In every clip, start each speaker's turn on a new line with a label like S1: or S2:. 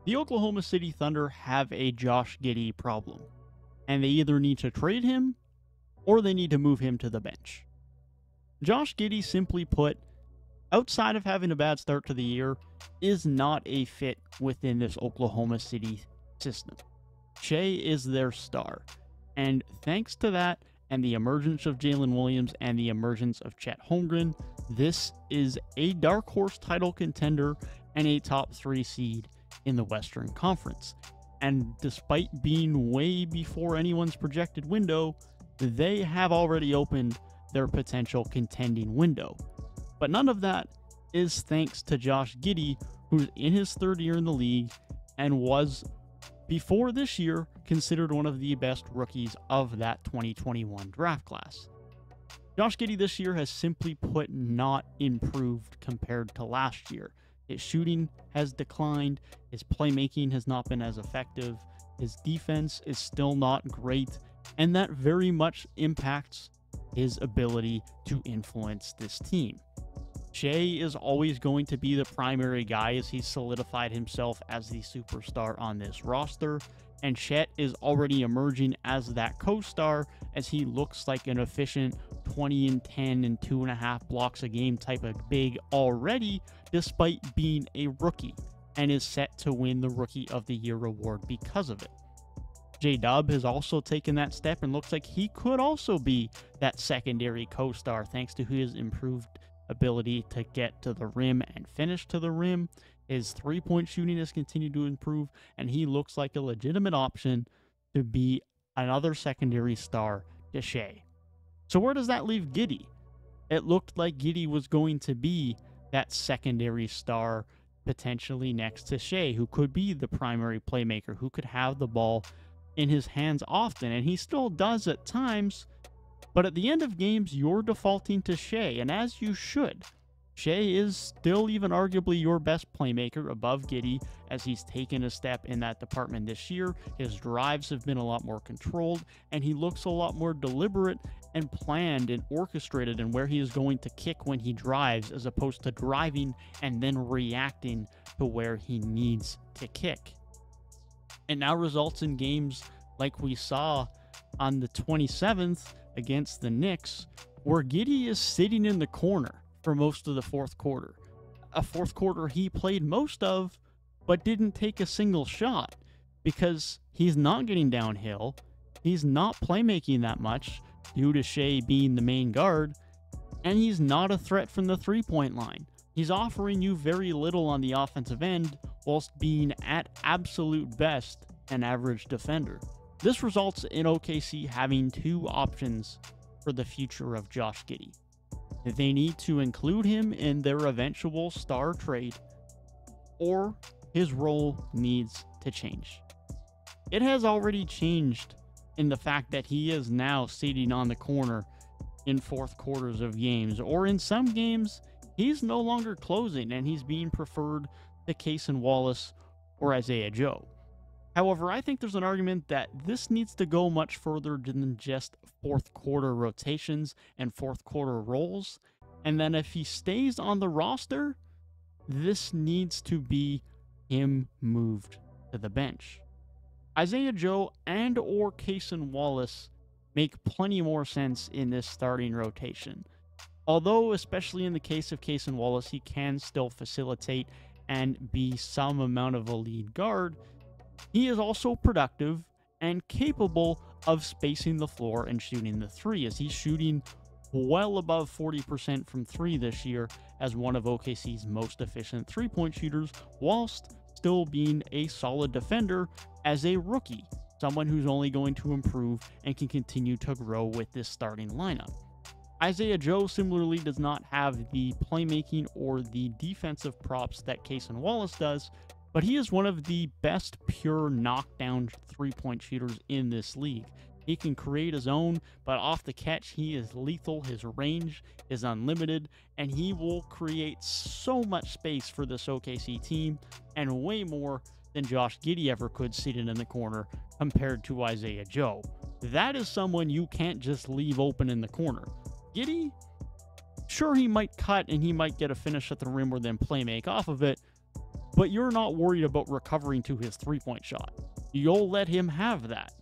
S1: The Oklahoma City Thunder have a Josh Giddey problem, and they either need to trade him or they need to move him to the bench. Josh Giddey, simply put, outside of having a bad start to the year, is not a fit within this Oklahoma City system. Shea is their star, and thanks to that and the emergence of Jalen Williams and the emergence of Chet Holmgren, this is a dark horse title contender and a top 3 seed in the Western Conference. And despite being way before anyone's projected window, they have already opened their potential contending window. But none of that is thanks to Josh Giddey, who's in his 3rd year in the league and was, before this year, considered one of the best rookies of that 2021 draft class. Josh Giddey this year has, simply put, not improved compared to last year. His shooting has declined, his playmaking has not been as effective, his defense is still not great, and that very much impacts his ability to influence this team. Shea is always going to be the primary guy as he's solidified himself as the superstar on this roster, and Chet is already emerging as that co-star as he looks like an efficient 20 and 10 and 2.5 blocks a game type of big already, despite being a rookie, and is set to win the Rookie of the Year award because of it. J-Dub has also taken that step and looks like he could also be that secondary co-star thanks to his improved ability to get to the rim and finish to the rim. His 3-point shooting has continued to improve, and he looks like a legitimate option to be another secondary star to Shea. So where does that leave Giddey? It looked like Giddey was going to be that secondary star potentially next to Shea, who could be the primary playmaker, who could have the ball in his hands often, and he still does at times. But at the end of games, you're defaulting to Shea, and as you should. Shea is still even arguably your best playmaker above Giddey as he's taken a step in that department this year. His drives have been a lot more controlled, and he looks a lot more deliberate and planned and orchestrated in where he is going to kick when he drives, as opposed to driving and then reacting to where he needs to kick. It now results in games like we saw on the 27th against the Knicks, where Giddey is sitting in the corner for most of the 4th quarter. A 4th quarter he played most of, but didn't take a single shot because he's not getting downhill. He's not playmaking that much due to Shea being the main guard, and he's not a threat from the 3-point line. He's offering you very little on the offensive end whilst being at absolute best an average defender. This results in OKC having 2 options for the future of Josh Giddey. They need to include him in their eventual star trade, or his role needs to change. It has already changed in the fact that he is now sitting on the corner in 4th quarters of games, or in some games, he's no longer closing and he's being preferred to Cason Wallace or Isaiah Joe. However, I think there's an argument that this needs to go much further than just 4th quarter rotations and 4th quarter roles. And then if he stays on the roster, this needs to be him moved to the bench. Isaiah Joe and or Cason Wallace make plenty more sense in this starting rotation. Although, especially in the case of Cason Wallace, he can still facilitate and be some amount of a lead guard, he is also productive and capable of spacing the floor and shooting the 3, as he's shooting well above 40% from 3 this year as one of OKC's most efficient 3-point shooters, whilst still being a solid defender as a rookie, someone who's only going to improve and can continue to grow with this starting lineup. Isaiah Joe similarly does not have the playmaking or the defensive props that Cason Wallace does, but he is one of the best pure knockdown 3-point shooters in this league. He can create his own, but off the catch, he is lethal. His range is unlimited, and he will create so much space for this OKC team, and way more than Josh Giddey ever could sitting in the corner compared to Isaiah Joe. That is someone you can't just leave open in the corner. Giddey, sure, he might cut and he might get a finish at the rim or then play make off of it, but you're not worried about recovering to his three-point shot. You'll let him have that.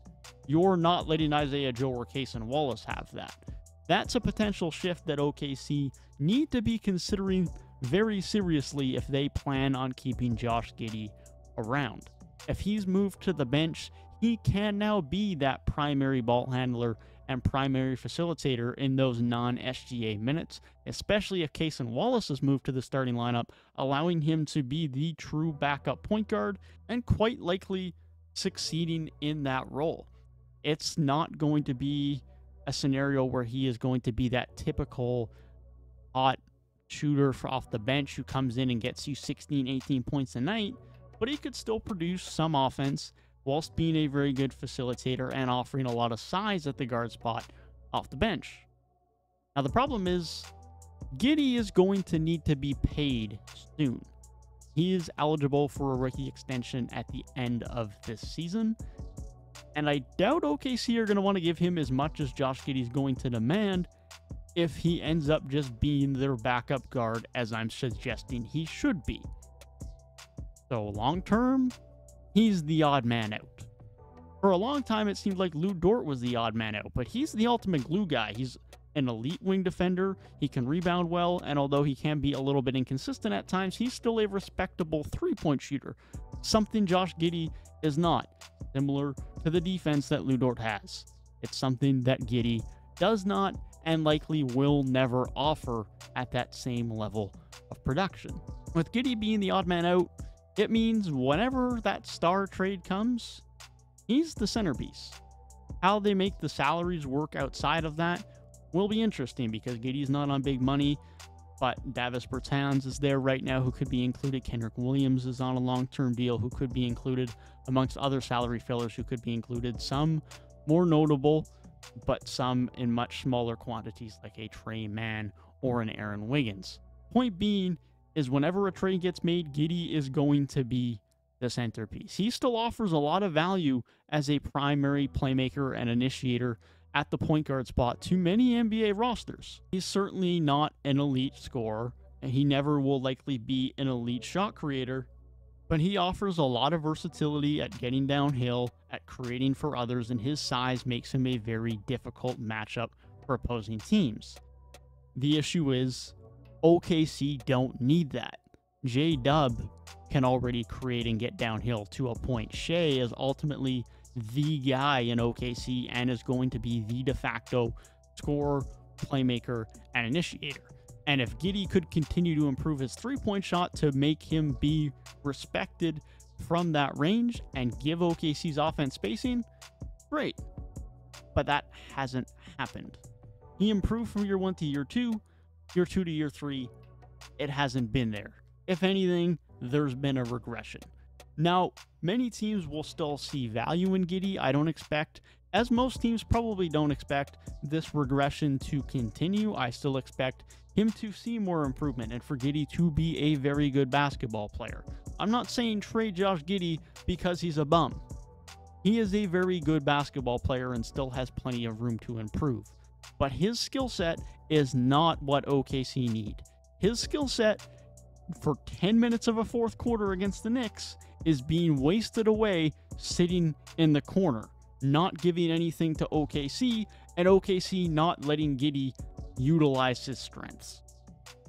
S1: You're not letting Isaiah Joe or Cason Wallace have that. That's a potential shift that OKC need to be considering very seriously if they plan on keeping Josh Giddey around. If he's moved to the bench, he can now be that primary ball handler and primary facilitator in those non-SGA minutes, especially if Cason Wallace is moved to the starting lineup, allowing him to be the true backup point guard and quite likely succeeding in that role. It's not going to be a scenario where he is going to be that typical hot shooter off the bench who comes in and gets you 16, 18 points a night, but he could still produce some offense whilst being a very good facilitator and offering a lot of size at the guard spot off the bench. Now, the problem is Giddey is going to need to be paid soon. He is eligible for a rookie extension at the end of this season, and I doubt OKC are going to want to give him as much as Josh Giddey is going to demand if he ends up just being their backup guard, as I'm suggesting he should be. So long term, he's the odd man out. For a long time, it seemed like Lou Dort was the odd man out, but he's the ultimate glue guy. He's an elite wing defender, he can rebound well, and although he can be a little bit inconsistent at times, he's still a respectable three-point shooter, something Josh Giddey is not, similar to the defense that Lou Dort has. It's something that Giddey does not and likely will never offer at that same level of production. With Giddey being the odd man out, it means whenever that star trade comes, he's the centerpiece. How they make the salaries work outside of that will be interesting because Giddey's not on big money, but Davis Bertans is there right now who could be included. Kendrick Williams is on a long-term deal who could be included, amongst other salary fillers who could be included. Some more notable, but some in much smaller quantities like a Trey Mann or an Aaron Wiggins. Point being is whenever a trade gets made, Giddey is going to be the centerpiece. He still offers a lot of value as a primary playmaker and initiator at the point guard spot to many NBA rosters. He's certainly not an elite scorer, and he never will likely be an elite shot creator, but he offers a lot of versatility at getting downhill, at creating for others, and his size makes him a very difficult matchup for opposing teams. The issue is OKC don't need that. J-Dub can already create and get downhill to a point. Shea is ultimately the guy in OKC and is going to be the de facto scorer, playmaker, and initiator. And if Giddey could continue to improve his three-point shot to make him be respected from that range and give OKC's offense spacing, great. But that hasn't happened. He improved from year 1 to year 2 to year 3. It hasn't been there. If anything, there's been a regression. Now, many teams will still see value in Giddey. I don't expect, as most teams probably don't expect, this regression to continue. I still expect him to see more improvement and for Giddey to be a very good basketball player. I'm not saying trade Josh Giddey because he's a bum. He is a very good basketball player and still has plenty of room to improve. But his skill set is not what OKC need. His skill set for 10 minutes of a fourth quarter against the Knicks is being wasted away sitting in the corner, not giving anything to OKC, and OKC not letting Giddey utilize his strengths.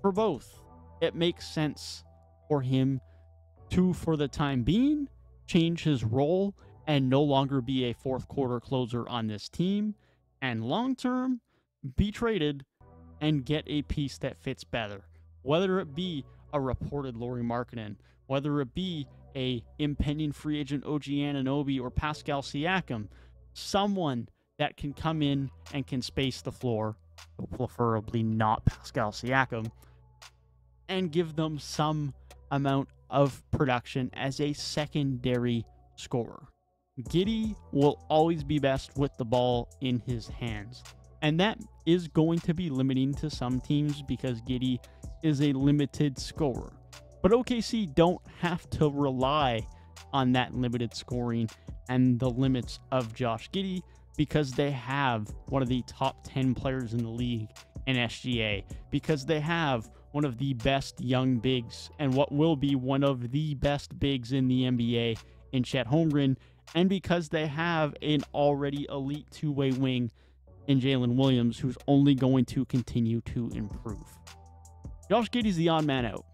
S1: For both, it makes sense for him to, for the time being, change his role and no longer be a fourth quarter closer on this team, and long term, be traded and get a piece that fits better. Whether it be a reported Lauri Markkanen, whether it be a impending free agent OG Anunoby or Pascal Siakam, someone that can come in and can space the floor, preferably not Pascal Siakam, and give them some amount of production as a secondary scorer. Giddey will always be best with the ball in his hands, and that is going to be limiting to some teams because Giddey is a limited scorer. But OKC don't have to rely on that limited scoring and the limits of Josh Giddey because they have one of the top 10 players in the league in SGA, because they have one of the best young bigs and what will be one of the best bigs in the NBA in Chet Holmgren, and because they have an already elite two-way wing in Jalen Williams, who's only going to continue to improve. Josh Giddey's the odd man out.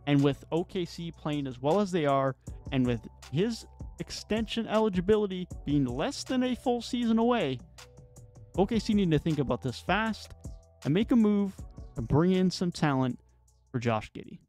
S1: And with OKC playing as well as they are, and with his extension eligibility being less than a full season away, OKC need to think about this fast and make a move and bring in some talent for Josh Giddey.